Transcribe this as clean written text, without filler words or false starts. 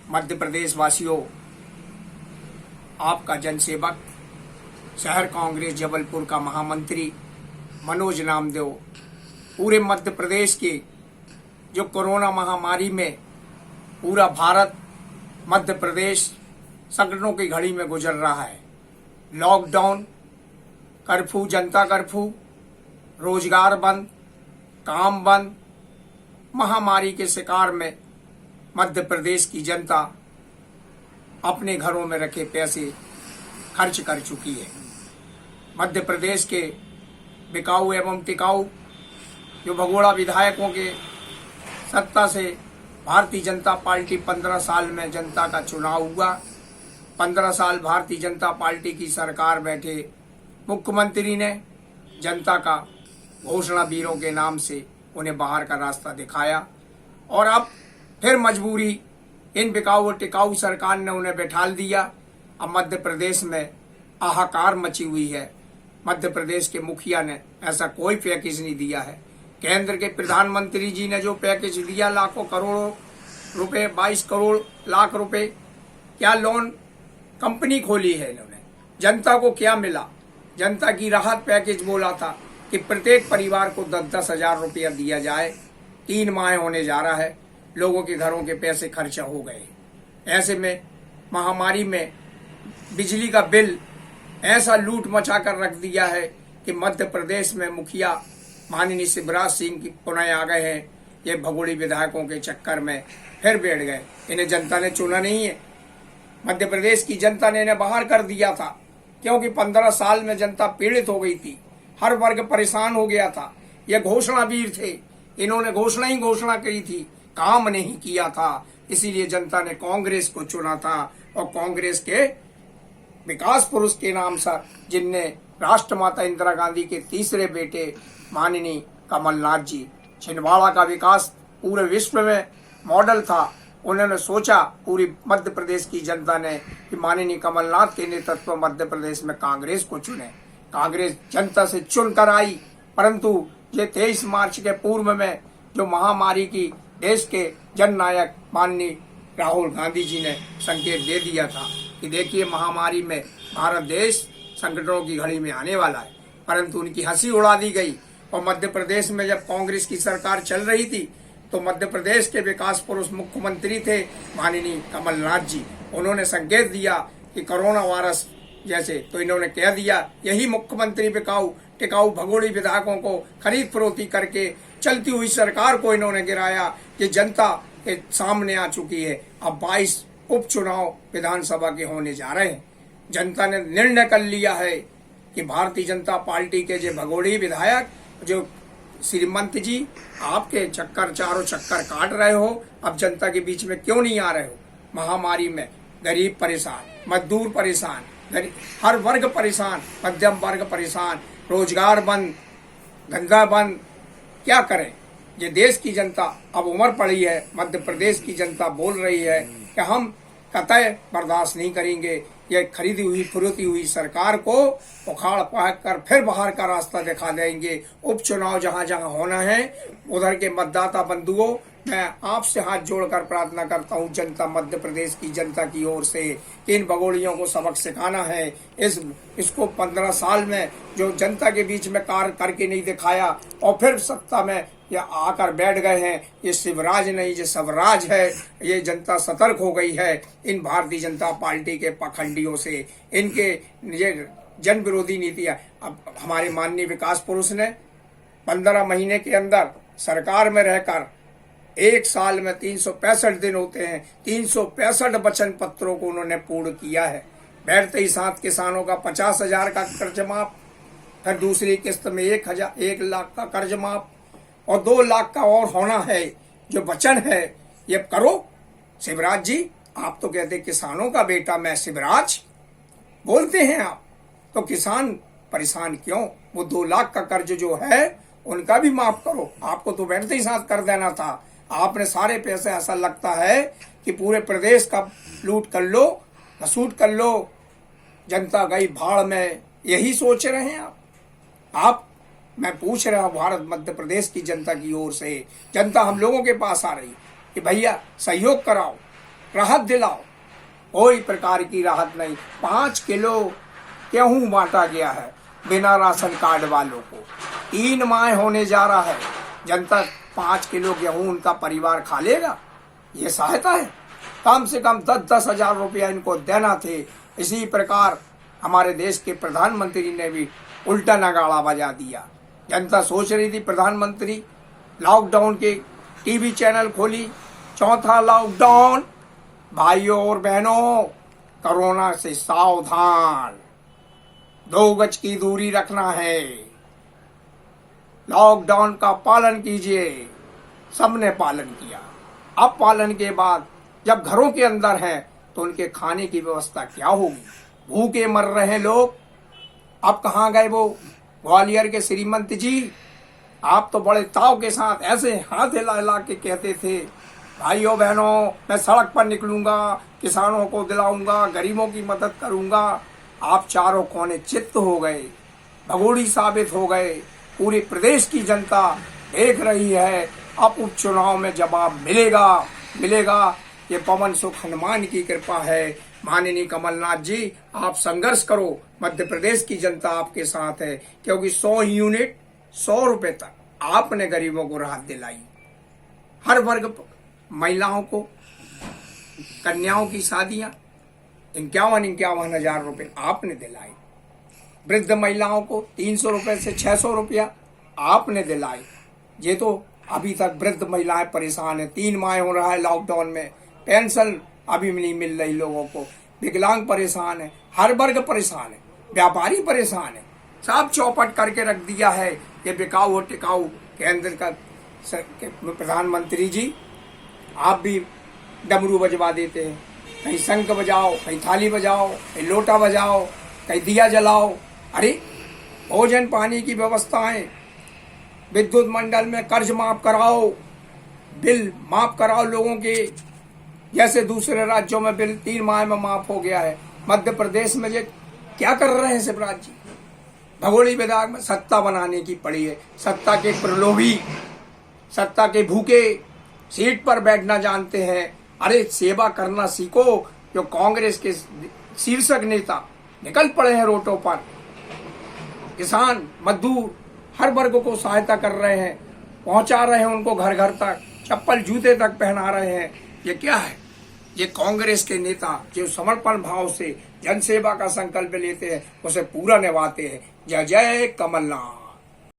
मध्य प्रदेश वासियों, आपका जनसेवक शहर कांग्रेस जबलपुर का महामंत्री मनोज नामदेव पूरे मध्य प्रदेश के जो कोरोना महामारी में पूरा भारत मध्य प्रदेश संकटों की घड़ी में गुजर रहा है। लॉकडाउन, कर्फ्यू, जनता कर्फ्यू, रोजगार बंद, काम बंद, महामारी के शिकार में मध्य प्रदेश की जनता अपने घरों में रखे पैसे खर्च कर चुकी है। मध्य प्रदेश के बिकाऊ एवं टिकाऊ जो भगोड़ा विधायकों के सत्ता से भारतीय जनता पार्टी 15 साल में जनता का चुनाव हुआ। 15 साल भारतीय जनता पार्टी की सरकार बैठे मुख्यमंत्री ने जनता का घोषणा वीरों के नाम से उन्हें बाहर का रास्ता दिखाया और अब फिर मजबूरी इन बिकाऊ और टिकाऊ सरकार ने उन्हें बैठाल दिया। अब मध्य प्रदेश में हाहाकार मची हुई है। मध्य प्रदेश के मुखिया ने ऐसा कोई पैकेज नहीं दिया है। केंद्र के प्रधानमंत्री जी ने जो पैकेज दिया, लाखों करोड़ों रुपए, 22 करोड़ लाख रुपए, क्या लोन कंपनी खोली है इन्होंने। जनता को क्या मिला? जनता की राहत पैकेज बोला था कि प्रत्येक परिवार को 10-10 हजार रुपया दिया जाए। 3 माह होने जा रहा है, लोगों के घरों के पैसे खर्चा हो गए। ऐसे में महामारी में बिजली का बिल ऐसा लूट मचा कर रख दिया है कि मध्य प्रदेश में मुखिया माननीय शिवराज सिंह की पुनः आ गए हैं। ये भगोड़ी विधायकों के चक्कर में फिर बैठ गए। इन्हें जनता ने चुना नहीं है। मध्य प्रदेश की जनता ने इन्हें बाहर कर दिया था, क्योंकि 15 साल में जनता पीड़ित हो गई थी। हर वर्ग परेशान हो गया था। ये घोषणा वीर थे, इन्होंने घोषणा करी थी, काम नहीं किया था। इसीलिए जनता ने कांग्रेस को चुना था और कांग्रेस के विकास पुरुष के नाम से, जिनने राष्ट्रमाता इंदिरा गांधी के तीसरे बेटे माननीय कमलनाथ जी, छिंदवाड़ा का विकास पूरे विश्व में मॉडल था। उन्होंने सोचा, पूरी मध्य प्रदेश की जनता ने, कि माननीय कमलनाथ के नेतृत्व में मध्य प्रदेश में कांग्रेस को चुने। कांग्रेस जनता से चुन कर आई, परंतु ये 23 मार्च के पूर्व में जो महामारी की देश के जननायक माननीय राहुल गांधी जी ने संकेत दे दिया था कि देखिए महामारी में भारत देश संकटों की घड़ी में आने वाला है, परंतु उनकी हंसी उड़ा दी गई। और मध्य प्रदेश में जब कांग्रेस की सरकार चल रही थी तो मध्य प्रदेश के विकास पुरुष मुख्यमंत्री थे माननीय कमलनाथ जी। उन्होंने संकेत दिया कि कोरोना वायरस जैसे, तो इन्होंने कह दिया, यही मुख्यमंत्री बिकाऊ टिकाऊ भगोड़ी विधायकों को खरीद फरोख्ती करके चलती हुई सरकार को इन्होंने गिराया। ये जनता के सामने आ चुकी है। अब 22 उपचुनाव विधानसभा के होने जा रहे हैं। जनता ने निर्णय कर लिया है कि भारतीय जनता पार्टी के जो भगोड़ी विधायक, जो श्रीमंत जी, आपके चारों चक्कर काट रहे हो, अब जनता के बीच में क्यों नहीं आ रहे हो? महामारी में गरीब परेशान, मजदूर परेशान, हर वर्ग परेशान, मध्यम वर्ग परेशान, रोजगार बंद, धंधा बंद, क्या करें? ये देश की जनता अब उमर पड़ी है। मध्य प्रदेश की जनता बोल रही है कि हम कतई बर्दाश्त नहीं करेंगे। ये खरीदी हुई फरोती हुई सरकार को उखाड़ पहाड़ कर फिर बाहर का रास्ता दिखा देंगे। उपचुनाव जहां जहां होना है, उधर के मतदाता बंधुओं, मैं आपसे हाथ जोड़कर प्रार्थना करता हूं, जनता, मध्य प्रदेश की जनता की ओर से, इन भगोड़ियों को सबक सिखाना है। इसको 15 साल में जो जनता के बीच में कार्य करके नहीं दिखाया और फिर सत्ता में या आकर बैठ गए हैं, ये शिवराज नहीं, ये स्वराज है। ये जनता सतर्क हो गई है इन भारतीय जनता पार्टी के पखंडियों से। इनके ये जन विरोधी नीतियां, अब हमारे माननीय विकास पुरुष ने 15 महीने के अंदर सरकार में रहकर 1 साल में 365 दिन होते हैं, 365 वचन पत्रों को उन्होंने पूर्ण किया है। बैठते ही साथ किसानों का 50 हजार का कर्ज माफ, फिर दूसरी किस्त में 1 लाख का कर्ज माफ और 2 लाख का और होना है। जो वचन है ये करो। शिवराज जी, आप तो कहते किसानों का बेटा मैं शिवराज बोलते हैं आप, तो किसान परेशान क्यों? वो 2 लाख का कर्ज जो है उनका भी माफ करो। आपको तो बैठते ही साथ कर देना था। आपने सारे पैसे, ऐसा लगता है कि पूरे प्रदेश का लूट कर लो, घसूट कर लो, जनता गई भाड़ में। यही सोच रहे हैं आप? मैं पूछ रहा हूं भारत मध्य प्रदेश की जनता की ओर से। जनता हम लोगों के पास आ रही कि भैया सहयोग कराओ, राहत दिलाओ। कोई प्रकार की राहत नहीं। 5 किलो गेहूं बांटा गया है बिना राशन कार्ड वालों को। 3 माह होने जा रहा है, जनता 5 किलो गेहूं उनका परिवार खा लेगा? ये सहायता है? कम से कम 10-10 हजार रुपया इनको देना थे। इसी प्रकार हमारे देश के प्रधानमंत्री ने भी उल्टा नगाड़ा बजा दिया। जनता सोच रही थी प्रधानमंत्री लॉकडाउन के टीवी चैनल खोली, चौथा लॉकडाउन। भाइयों और बहनों, कोरोना से सावधान, 2 गज की दूरी रखना है, लॉकडाउन का पालन कीजिए। सबने पालन किया। अब पालन के बाद जब घरों के अंदर हैं तो उनके खाने की व्यवस्था क्या होगी? भूखे मर रहे हैं लोग। अब कहाँ गए वो ग्वालियर के श्रीमंत जी? आप तो बड़े ताव के साथ ऐसे हाथ हिला हिला के कहते थे, भाइयों बहनों मैं सड़क पर निकलूंगा, किसानों को दिलाऊंगा, गरीबों की मदद करूंगा। आप चारों कोने चित्त हो गए, भगोड़ी साबित हो गए। पूरे प्रदेश की जनता देख रही है। अब उपचुनाव में जवाब मिलेगा। ये पवन सुख हनुमान की कृपा है। माननीय कमलनाथ जी, आप संघर्ष करो, मध्य प्रदेश की जनता आपके साथ है। क्योंकि 100 यूनिट 100 रुपए तक आपने गरीबों को राहत दिलाई। हर वर्ग महिलाओं को, कन्याओं की शादियां 51 हजार रुपए आपने दिलाए। वृद्ध महिलाओं को 300 रुपए से 600 रुपया आपने दिलाए। ये तो अभी तक वृद्ध महिलाएं परेशान है। 3 माह हो रहा है लॉकडाउन में, पेंशन अभी नहीं मिल रही लोगों को। विकलांग परेशान है, हर वर्ग परेशान है, व्यापारी परेशान है। सब चौपट करके रख दिया है। ये बिकाऊ और टिकाऊ केंद्र का प्रधानमंत्री जी, आप भी डमरू बजवा देते हैं। कहीं शंख बजाओ, कहीं थाली बजाओ, कहीं लोटा बजाओ, कहीं दिया जलाओ। अरे भोजन पानी की व्यवस्थाएं, विद्युत मंडल में कर्ज माफ कराओ, बिल माफ कराओ लोगों के। जैसे दूसरे राज्यों में बिल 3 माह में माफ हो गया है, मध्य प्रदेश में ये क्या कर रहे हैं शिवराज जी? भगोड़ी विधायक में सत्ता बनाने की पड़ी है। सत्ता के प्रलोभी, सत्ता के भूखे, सीट पर बैठना जानते हैं। अरे सेवा करना सीखो। जो कांग्रेस के शीर्षक नेता निकल पड़े हैं रोडों पर, किसान मजदूर हर वर्ग को सहायता कर रहे हैं, पहुंचा रहे हैं उनको घर घर तक, चप्पल जूते तक पहना रहे हैं। ये क्या है? ये कांग्रेस के नेता जो समर्पण भाव से जनसेवा का संकल्प लेते हैं, उसे पूरा निभाते हैं। जय जय कमलनाथ।